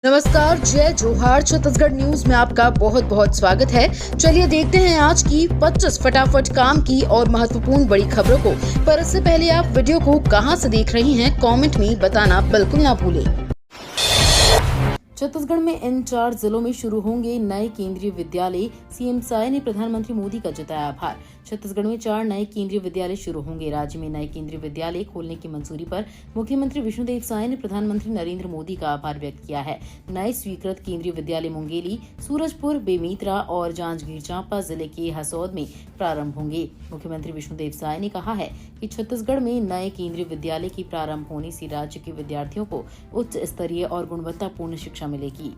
नमस्कार, जय जोहार। छत्तीसगढ़ न्यूज में आपका बहुत बहुत स्वागत है। चलिए देखते हैं आज की 25 फटाफट काम की और महत्वपूर्ण बड़ी खबरों को। पर इससे पहले आप वीडियो को कहां से देख रही हैं, कमेंट में बताना बिल्कुल ना भूलें। छत्तीसगढ़ में इन 4 जिलों में शुरू होंगे नए केंद्रीय विद्यालय। सीएम साय ने प्रधानमंत्री मोदी का जताया आभार। छत्तीसगढ़ में 4 नए केंद्रीय विद्यालय शुरू होंगे। राज्य में नए केंद्रीय विद्यालय खोलने की मंजूरी पर मुख्यमंत्री विष्णुदेव साय ने प्रधानमंत्री नरेंद्र मोदी का आभार व्यक्त किया है। नए स्वीकृत केंद्रीय विद्यालय मुंगेली, सूरजपुर, बेमेतरा और जांजगीर चांपा जिले के हसौद में प्रारंभ होंगे। मुख्यमंत्री विष्णुदेव साय ने कहा है कि छत्तीसगढ़ में नए केंद्रीय विद्यालय के प्रारंभ होने से राज्य के विद्यार्थियों को उच्च स्तरीय और गुणवत्तापूर्ण शिक्षा मिलेगी।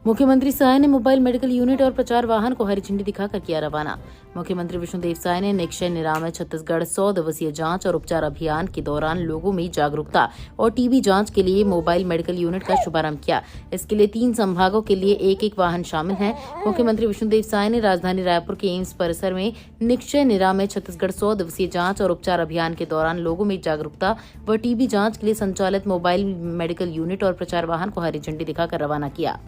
मुख्यमंत्री साय ने मोबाइल मेडिकल यूनिट और प्रचार वाहन को हरी झंडी दिखाकर किया रवाना। मुख्यमंत्री विष्णुदेव साय ने निक्षय निरामय छत्तीसगढ़ 100 दिवसीय जांच और उपचार अभियान के दौरान लोगों में जागरूकता और टीबी जांच के लिए मोबाइल मेडिकल यूनिट का शुभारंभ किया। इसके लिए 3 संभागों के लिए एक वाहन शामिल है। मुख्यमंत्री विष्णुदेव साय ने राजधानी रायपुर के एम्स परिसर में निक्षय निरामय छत्तीसगढ़ 100 दिवसीय जांच और उपचार अभियान के दौरान लोगों में जागरूकता व टीबी जांच के लिए संचालित मोबाइल मेडिकल यूनिट और प्रचार वाहन को हरी झंडी दिखाकर रवाना किया।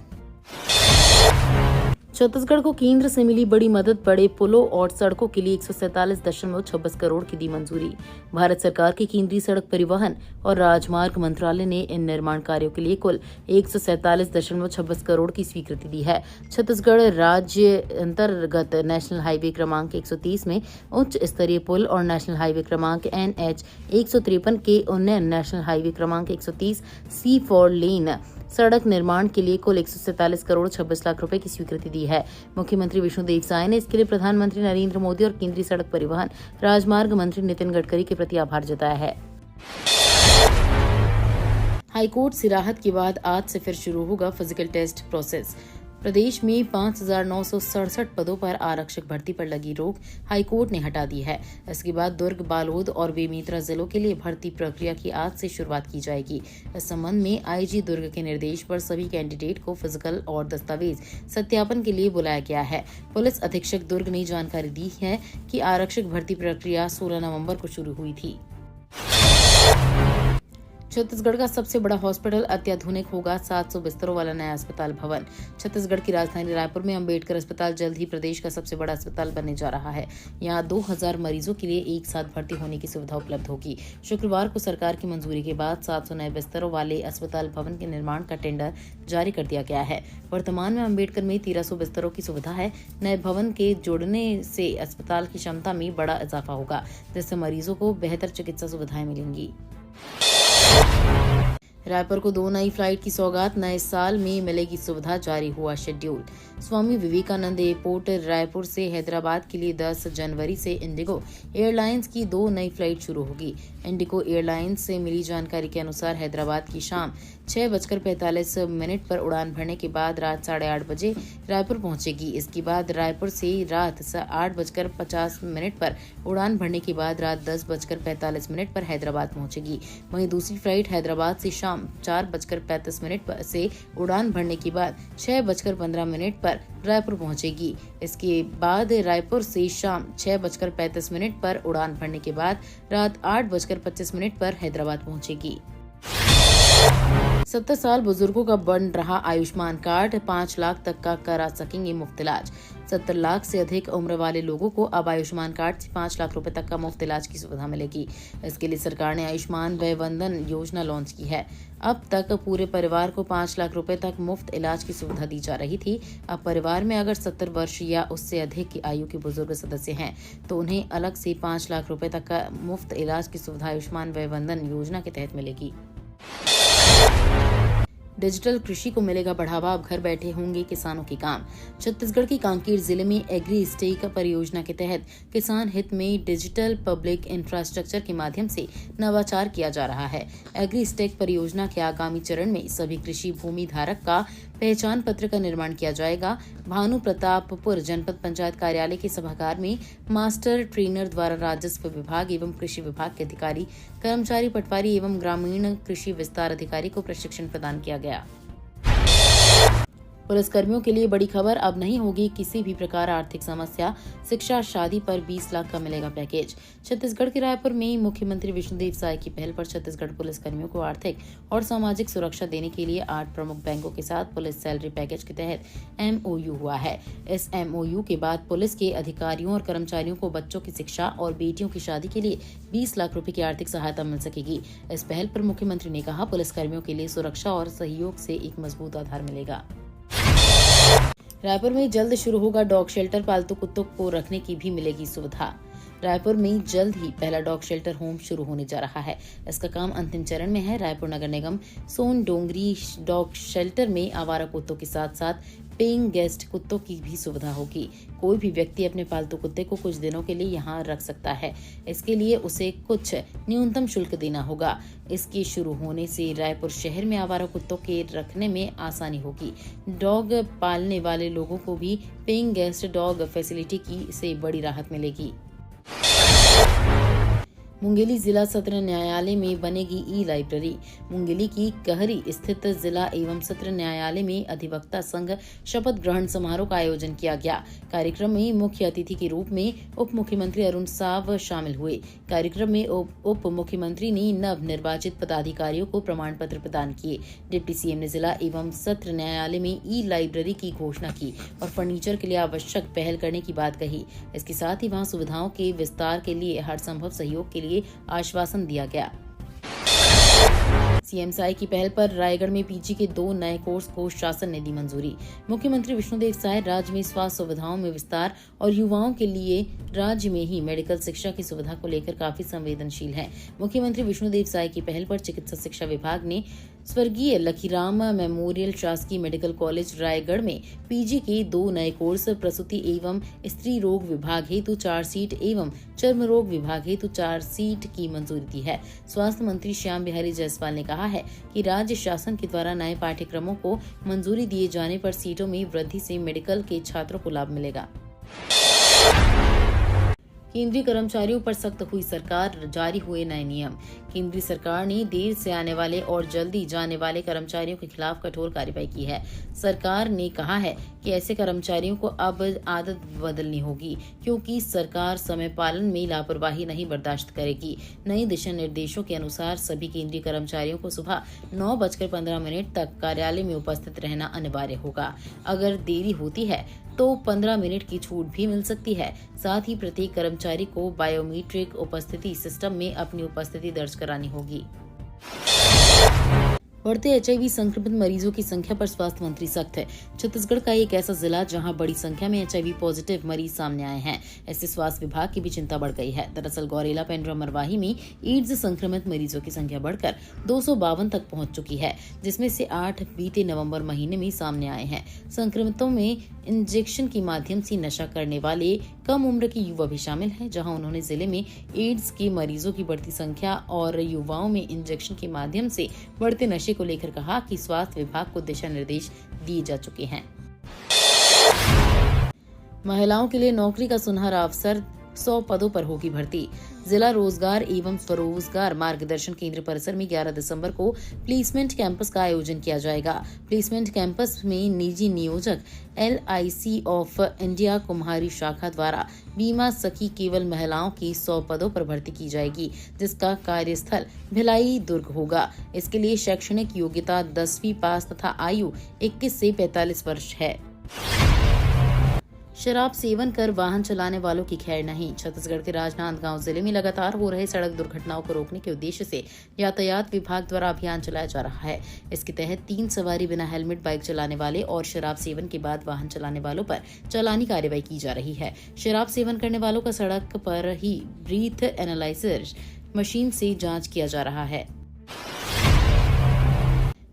छत्तीसगढ़ को केंद्र से मिली बड़ी मदद। बड़े पुलों और सड़कों के लिए 147.26 करोड़ की दी मंजूरी। भारत सरकार के केंद्रीय सड़क परिवहन और राजमार्ग मंत्रालय ने इन निर्माण कार्यों के लिए कुल 147.26 करोड़ की स्वीकृति दी है। छत्तीसगढ़ राज्य अंतर्गत नेशनल हाईवे क्रमांक 130 में उच्च स्तरीय पुल और नेशनल हाईवे क्रमांक NH 153 के उन्नयन, नेशनल हाईवे क्रमांक 130 C4 लेन सड़क निर्माण के लिए कुल 147 करोड़ 26 लाख रुपए की स्वीकृति दी है। मुख्यमंत्री विष्णुदेव साय ने इसके लिए प्रधानमंत्री नरेंद्र मोदी और केंद्रीय सड़क परिवहन राजमार्ग मंत्री नितिन गडकरी के प्रति आभार जताया है। हाईकोर्ट से राहत के बाद आज से फिर शुरू होगा फिजिकल टेस्ट प्रोसेस। प्रदेश में 5,967 पदों पर आरक्षक भर्ती पर लगी रोक हाईकोर्ट ने हटा दी है। इसके बाद दुर्ग, बालोद और बेमेतरा जिलों के लिए भर्ती प्रक्रिया की आज से शुरुआत की जाएगी। इस संबंध में आईजी दुर्ग के निर्देश पर सभी कैंडिडेट को फिजिकल और दस्तावेज सत्यापन के लिए बुलाया गया है। पुलिस अधीक्षक दुर्ग ने जानकारी दी है कि आरक्षक भर्ती प्रक्रिया 16 नवंबर को शुरू हुई थी। छत्तीसगढ़ का सबसे बड़ा हॉस्पिटल अत्याधुनिक होगा। 700 बिस्तरों वाला नया अस्पताल भवन। छत्तीसगढ़ की राजधानी रायपुर में अंबेडकर अस्पताल जल्द ही प्रदेश का सबसे बड़ा अस्पताल बनने जा रहा है। यहाँ 2000 मरीजों के लिए एक साथ भर्ती होने की सुविधा उपलब्ध होगी। शुक्रवार को सरकार की मंजूरी के बाद 700 नए बिस्तरों वाले अस्पताल भवन के निर्माण का टेंडर जारी कर दिया गया है। वर्तमान में अंबेडकर में 1300 बिस्तरों की सुविधा है। नए भवन के जुड़ने से अस्पताल की क्षमता में बड़ा इजाफा होगा, जिससे मरीजों को बेहतर चिकित्सा सुविधाएं मिलेंगी। रायपुर को 2 नई फ्लाइट की सौगात। नए साल में मिलेगी सुविधा, जारी हुआ शेड्यूल। स्वामी विवेकानंद एयरपोर्ट रायपुर से हैदराबाद के लिए 10 जनवरी से इंडिगो एयरलाइंस की 2 नई फ्लाइट शुरू होगी। इंडिगो एयरलाइंस से मिली जानकारी के अनुसार हैदराबाद की शाम 6:45 पर उड़ान भरने के बाद रात 8:30 बजे रायपुर पहुंचेगी। इसके बाद रायपुर से रात 8:50 पर उड़ान भरने के बाद रात 10:45 पर हैदराबाद पहुंचेगी। वहीं दूसरी फ्लाइट हैदराबाद से शाम 4:35 से उड़ान भरने के बाद 6:15 पर रायपुर पहुंचेगी। इसके बाद रायपुर से शाम 6:35 पर उड़ान भरने के बाद रात 8:25 पर हैदराबाद पहुंचेगी। 70 साल बुजुर्गों का बन रहा आयुष्मान कार्ड। 5 लाख तक का करा सकेंगे मुफ्त इलाज। 70 लाख से अधिक उम्र वाले लोगों को अब आयुष्मान कार्ड से 5 लाख रुपए तक का मुफ्त इलाज की सुविधा मिलेगी। इसके लिए सरकार ने आयुष्मान वय वंदन योजना लॉन्च की है। अब तक पूरे परिवार को 5 लाख रुपए तक मुफ्त इलाज की सुविधा दी जा रही थी। अब परिवार में अगर 70 वर्ष या उससे अधिक की आयु के बुजुर्ग सदस्य हैं तो उन्हें अलग से 5 लाख रुपए तक का मुफ्त इलाज की सुविधा आयुष्मान वय वंदन योजना के तहत मिलेगी। डिजिटल कृषि को मिलेगा बढ़ावा। अब घर बैठे होंगे किसानों के काम। छत्तीसगढ़ के कांकेर जिले में एग्री स्टेक परियोजना के तहत किसान हित में डिजिटल पब्लिक इंफ्रास्ट्रक्चर के माध्यम से नवाचार किया जा रहा है। एग्री स्टेक परियोजना के आगामी चरण में सभी कृषि भूमि धारक का पहचान पत्र का निर्माण किया जाएगा। भानु प्रतापपुर जनपद पंचायत कार्यालय के सभागार में मास्टर ट्रेनर द्वारा राजस्व विभाग एवं कृषि विभाग के अधिकारी, कर्मचारी, पटवारी एवं ग्रामीण कृषि विस्तार अधिकारी को प्रशिक्षण प्रदान किया गया। पुलिसकर्मियों के लिए बड़ी खबर, अब नहीं होगी किसी भी प्रकार आर्थिक समस्या, शिक्षा शादी पर 20 लाख का मिलेगा पैकेज। छत्तीसगढ़ के रायपुर में मुख्यमंत्री विष्णुदेव साय की पहल पर छत्तीसगढ़ पुलिसकर्मियों को आर्थिक और सामाजिक सुरक्षा देने के लिए 8 प्रमुख बैंकों के साथ पुलिस सैलरी पैकेज के तहत MOU हुआ है। इस MOU के बाद पुलिस के अधिकारियों और कर्मचारियों को बच्चों की शिक्षा और बेटियों की शादी के लिए 20 लाख रुपए की आर्थिक सहायता मिल सकेगी। इस पहल पर मुख्यमंत्री ने कहा, पुलिसकर्मियों के लिए सुरक्षा और सहयोग से एक मजबूत आधार मिलेगा। रायपुर में जल्द शुरू होगा डॉग शेल्टर, पालतू कुत्तों को रखने की भी मिलेगी सुविधा। रायपुर में जल्द ही पहला डॉग शेल्टर होम शुरू होने जा रहा है। इसका काम अंतिम चरण में है। रायपुर नगर निगम सोन डोंगरी डॉग शेल्टर में आवारा कुत्तों के साथ साथ पेइंग गेस्ट कुत्तों की भी सुविधा होगी। कोई भी व्यक्ति अपने पालतू कुत्ते को कुछ दिनों के लिए यहां रख सकता है। इसके लिए उसे कुछ न्यूनतम शुल्क देना होगा। इसके शुरू होने से रायपुर शहर में आवारा कुत्तों के रखने में आसानी होगी। डॉग पालने वाले लोगों को भी पेइंग गेस्ट डॉग फैसिलिटी की से बड़ी राहत मिलेगी। मुंगेली जिला सत्र न्यायालय में बनेगी ई-लाइब्रेरी। मुंगेली की कहरी स्थित जिला एवं सत्र न्यायालय में अधिवक्ता संघ शपथ ग्रहण समारोह का आयोजन किया गया। कार्यक्रम में मुख्य अतिथि के रूप में उप मुख्यमंत्री अरुण साव शामिल हुए। कार्यक्रम में उप मुख्यमंत्री ने नव निर्वाचित पदाधिकारियों को प्रमाण पत्र प्रदान किए। डिप्टी सीएम ने जिला एवं सत्र न्यायालय में ई-लाइब्रेरी की घोषणा की और फर्नीचर के लिए आवश्यक पहल करने की बात कही। इसके साथ ही वहां सुविधाओं के विस्तार के लिए हर संभव सहयोग के लिए आश्वासन दिया गया। सीएम साय की पहल पर रायगढ़ में पीजी के 2 नए कोर्स को शासन ने दी मंजूरी। मुख्यमंत्री विष्णुदेव साय राज्य में स्वास्थ्य सुविधाओं में विस्तार और युवाओं के लिए राज्य में ही मेडिकल शिक्षा की सुविधा को लेकर काफी संवेदनशील हैं। मुख्यमंत्री विष्णुदेव साय की पहल पर चिकित्सा शिक्षा विभाग ने स्वर्गीय लखीराम मेमोरियल शासकीय मेडिकल कॉलेज रायगढ़ में पीजी के 2 नए कोर्स प्रसूति एवं स्त्री रोग विभाग हेतु 4 सीट एवं चर्म रोग विभाग हेतु 4 सीट की मंजूरी दी है। स्वास्थ्य मंत्री श्याम बिहारी जायसवाल ने कहा है कि राज्य शासन के द्वारा नए पाठ्यक्रमों को मंजूरी दिए जाने पर सीटों में वृद्धि से मेडिकल के छात्रों को लाभ मिलेगा। केंद्रीय कर्मचारियों पर सख्त हुई सरकार, जारी हुए नए नियम। केंद्रीय सरकार ने देर से आने वाले और जल्दी जाने वाले कर्मचारियों के खिलाफ कठोर कार्रवाई की है। सरकार ने कहा है कि ऐसे कर्मचारियों को अब आदत बदलनी होगी, क्योंकि सरकार समय पालन में लापरवाही नहीं बर्दाश्त करेगी। नए दिशा निर्देशों के अनुसार सभी केंद्रीय कर्मचारियों को सुबह 9:15 तक कार्यालय में उपस्थित रहना अनिवार्य होगा। अगर देरी होती है तो 15 मिनट की छूट भी मिल सकती है। साथ ही प्रत्येक कर्मचारी को बायोमीट्रिक उपस्थिति सिस्टम में अपनी उपस्थिति दर्ज करानी होगी। बढ़ते HIV संक्रमित मरीजों की संख्या पर स्वास्थ्य मंत्री सख्त है। छत्तीसगढ़ का एक ऐसा जिला जहां बड़ी संख्या में HIV पॉजिटिव मरीज सामने आए हैं। इससे स्वास्थ्य विभाग की भी चिंता बढ़ गई है। दरअसल गौरेला पेंड्रा मरवाही में एड्स संक्रमित मरीजों की संख्या बढ़कर 252 तक पहुंच चुकी है, जिसमें से 8 बीते नवंबर महीने में सामने आए हैं। संक्रमितों में इंजेक्शन के माध्यम से नशा करने वाले कम उम्र के युवा भी शामिल हैं, जहां उन्होंने जिले में एड्स के मरीजों की बढ़ती संख्या और युवाओं में इंजेक्शन के माध्यम से बढ़ते नशे को लेकर कहा कि स्वास्थ्य विभाग को दिशा निर्देश दिए जा चुके हैं। महिलाओं के लिए नौकरी का सुनहरा अवसर, 100 पदों पर होगी भर्ती। जिला रोजगार एवं स्वरोजगार मार्गदर्शन केंद्र परिसर में 11 दिसंबर को प्लेसमेंट कैंपस का आयोजन किया जाएगा। प्लेसमेंट कैंपस में निजी नियोजक LIC ऑफ इंडिया कुम्हारी शाखा द्वारा बीमा सखी केवल महिलाओं की 100 पदों पर भर्ती की जाएगी, जिसका कार्यस्थल भिलाई दुर्ग होगा। इसके लिए शैक्षणिक योग्यता 10वीं पास तथा आयु 21 से 45 वर्ष है। शराब सेवन कर वाहन चलाने वालों की खैर नहीं। छत्तीसगढ़ के राजनांदगांव जिले में लगातार हो रहे सड़क दुर्घटनाओं को रोकने के उद्देश्य से यातायात विभाग द्वारा अभियान चलाया जा रहा है। इसके तहत 3 सवारी बिना हेलमेट बाइक चलाने वाले और शराब सेवन के बाद वाहन चलाने वालों पर चालानी कार्रवाई की जा रही है। शराब सेवन करने वालों का सड़क पर ही ब्रीथ एनालाइजर मशीन से जाँच किया जा रहा है।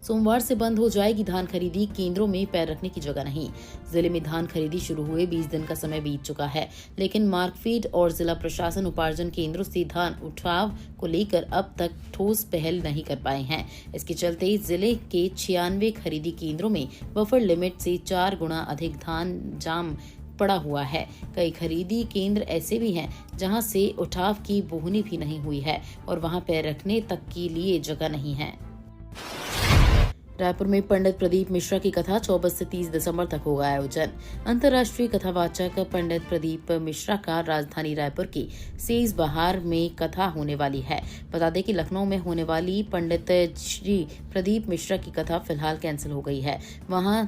सोमवार से बंद हो जाएगी धान खरीदी, केंद्रों में पैर रखने की जगह नहीं। जिले में धान खरीदी शुरू हुए 20 दिन का समय बीत चुका है, लेकिन मार्कफेड और जिला प्रशासन उपार्जन केंद्रों से धान उठाव को लेकर अब तक ठोस पहल नहीं कर पाए हैं। इसके चलते जिले के 96 खरीदी केंद्रों में बफर लिमिट से 4 गुना अधिक धान जाम पड़ा हुआ है। कई खरीदी केंद्र ऐसे भी हैं जहां से उठाव की बोहनी भी नहीं हुई है और वहां पैर रखने तक के लिए जगह नहीं है। रायपुर में पंडित प्रदीप मिश्रा की कथा 24 से 30 दिसंबर तक होगा आयोजन। अंतर्राष्ट्रीय कथावाचक पंडित प्रदीप मिश्रा का राजधानी रायपुर की सेज बहार में कथा होने वाली है। बता दें कि लखनऊ में होने वाली पंडित श्री प्रदीप मिश्रा की कथा फिलहाल कैंसिल हो गई है। वहां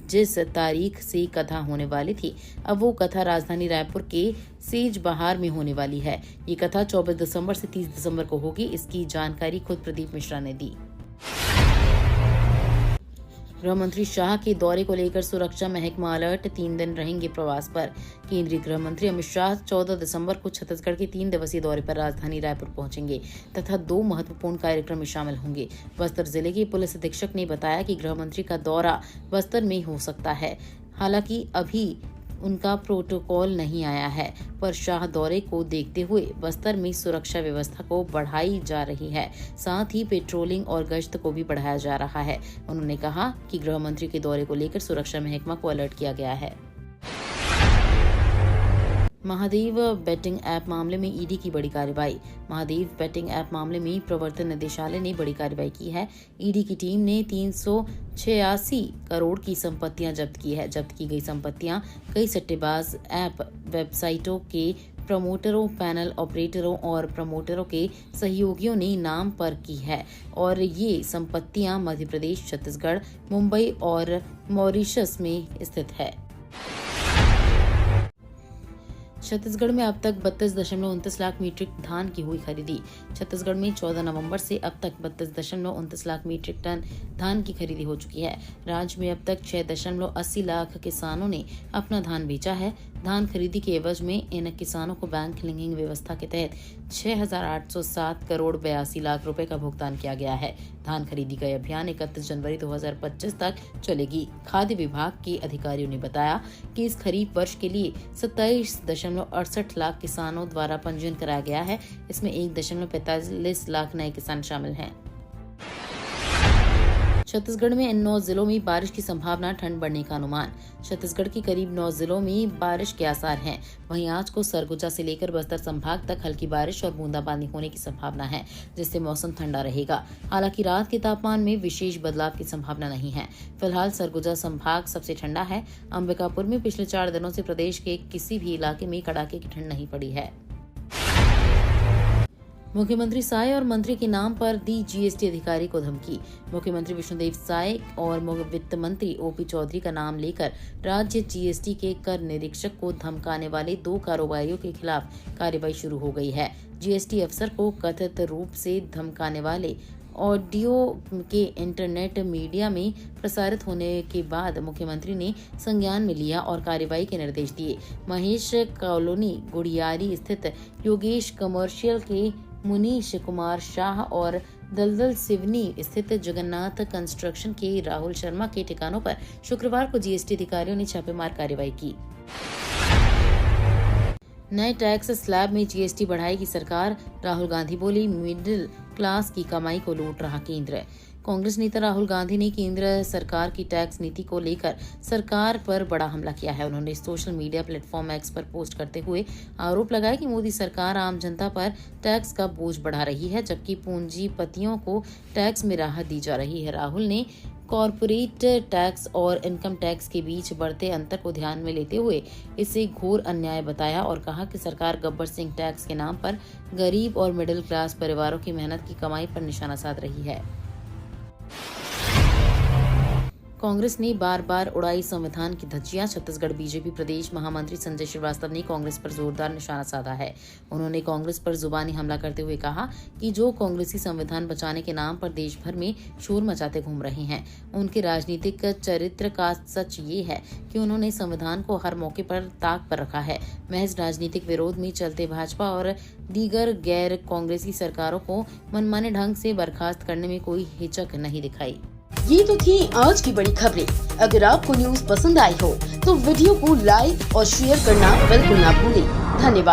जिस तारीख से कथा होने वाली थी, अब वो कथा राजधानी रायपुर के सेज बहार में होने वाली है। ये कथा 24 दिसंबर से 30 दिसंबर को होगी। इसकी जानकारी खुद प्रदीप मिश्रा ने दी। गृह मंत्री शाह के दौरे को लेकर सुरक्षा महकमा अलर्ट, 3 दिन रहेंगे प्रवास पर। केंद्रीय गृह मंत्री अमित शाह 14 दिसंबर को छत्तीसगढ़ के 3 दिवसीय दौरे पर राजधानी रायपुर पहुंचेंगे तथा 2 महत्वपूर्ण कार्यक्रम में शामिल होंगे। बस्तर जिले के पुलिस अधीक्षक ने बताया कि गृह मंत्री का दौरा बस्तर में हो सकता है। हालांकि अभी उनका प्रोटोकॉल नहीं आया है, पर शाह दौरे को देखते हुए बस्तर में सुरक्षा व्यवस्था को बढ़ाई जा रही है। साथ ही पेट्रोलिंग और गश्त को भी बढ़ाया जा रहा है। उन्होंने कहा कि गृह मंत्री के दौरे को लेकर सुरक्षा महकमा को अलर्ट किया गया है। महादेव बेटिंग ऐप मामले में ईडी की बड़ी कार्रवाई। महादेव बेटिंग ऐप मामले में प्रवर्तन निदेशालय ने बड़ी कार्रवाई की है। ईडी की टीम ने 386 करोड़ की संपत्तियां जब्त की है। जब्त की गई संपत्तियां कई सट्टेबाज ऐप वेबसाइटों के प्रमोटरों, पैनल ऑपरेटरों और प्रमोटरों के सहयोगियों ने नाम पर की है और ये संपत्तियां मध्य प्रदेश, छत्तीसगढ़, मुंबई और मॉरिशस में स्थित है। छत्तीसगढ़ में अब तक 32.29 लाख मीट्रिक धान की हुई खरीदी। छत्तीसगढ़ में 14 नवंबर से अब तक 32.29 लाख मीट्रिक टन धान की खरीदी हो चुकी है। राज्य में अब तक 6.80 लाख किसानों ने अपना धान बेचा है। धान खरीदी के एवज में इन किसानों को बैंक लिंकिंग व्यवस्था के तहत 6,807 करोड़ 82 लाख रुपए का भुगतान किया गया है। धान खरीदी का अभियान 31 जनवरी 2025 तक चलेगी। खाद्य विभाग के अधिकारियों ने बताया कि इस खरीफ वर्ष के लिए 27.68 लाख किसानों द्वारा पंजीयन कराया गया है। इसमें 1.45 लाख नए किसान शामिल हैं। छत्तीसगढ़ में इन 9 जिलों में बारिश की संभावना, ठंड बढ़ने का अनुमान। छत्तीसगढ़ के करीब 9 जिलों में बारिश के आसार हैं। वहीं आज को सरगुजा से लेकर बस्तर संभाग तक हल्की बारिश और बूंदाबांदी होने की संभावना है, जिससे मौसम ठंडा रहेगा। हालांकि रात के तापमान में विशेष बदलाव की संभावना नहीं है। फिलहाल सरगुजा संभाग सबसे ठंडा है। अंबिकापुर में पिछले 4 दिनों से प्रदेश के किसी भी इलाके में कड़ाके की ठंड नहीं पड़ी है। मुख्यमंत्री साय और मंत्री के नाम पर दी जीएसटी अधिकारी को धमकी। मुख्यमंत्री विष्णुदेव साय और वित्त मंत्री ओपी चौधरी का नाम लेकर राज्य जीएसटी के कर निरीक्षक को धमकाने वाले 2 कारोबारियों के खिलाफ कार्रवाई शुरू हो गई है। जीएसटी अफसर को कथित रूप से धमकाने वाले ऑडियो के इंटरनेट मीडिया में प्रसारित होने के बाद मुख्यमंत्री ने संज्ञान में लिया और कार्रवाई के निर्देश दिए। महेश कॉलोनी गुड़ियारी स्थित योगेश कमर्शियल के मुनीश कुमार शाह और दलदल सिवनी स्थित जगन्नाथ कंस्ट्रक्शन के राहुल शर्मा के ठिकानों पर शुक्रवार को जीएसटी अधिकारियों ने छापेमार कार्रवाई की। नए टैक्स स्लैब में जीएसटी बढ़ाएगी सरकार। राहुल गांधी बोली, मिडिल क्लास की कमाई को लूट रहा केंद्र। कांग्रेस नेता राहुल गांधी ने केंद्र सरकार की टैक्स नीति को लेकर सरकार पर बड़ा हमला किया है। उन्होंने सोशल मीडिया प्लेटफॉर्म एक्स पर पोस्ट करते हुए आरोप लगाया कि मोदी सरकार आम जनता पर टैक्स का बोझ बढ़ा रही है, जबकि पूंजीपतियों को टैक्स में राहत दी जा रही है। राहुल ने कॉरपोरेट टैक्स और इनकम टैक्स के बीच बढ़ते अंतर को ध्यान में लेते हुए इसे घोर अन्याय बताया और कहा कि सरकार गब्बर सिंह टैक्स के नाम पर गरीब और मिडिल क्लास परिवारों की मेहनत की कमाई पर निशाना साध रही है। कांग्रेस ने बार बार उड़ाई संविधान की धज्जियां। छत्तीसगढ़ बीजेपी प्रदेश महामंत्री संजय श्रीवास्तव ने कांग्रेस पर जोरदार निशाना साधा है। उन्होंने कांग्रेस पर जुबानी हमला करते हुए कहा कि जो कांग्रेसी संविधान बचाने के नाम पर देश भर में शोर मचाते घूम रहे हैं, उनके राजनीतिक चरित्र का सच ये है कि उन्होंने संविधान को हर मौके पर ताक पर रखा है। महज राजनीतिक विरोध में चलते भाजपा और दीगर गैर कांग्रेसी सरकारों को मनमाने ढंग से बर्खास्त करने में कोई हिचक नहीं दिखाई। ये तो थी आज की बड़ी खबरें। अगर आपको न्यूज पसंद आई हो तो वीडियो को लाइक और शेयर करना बिल्कुल ना भूलें। धन्यवाद।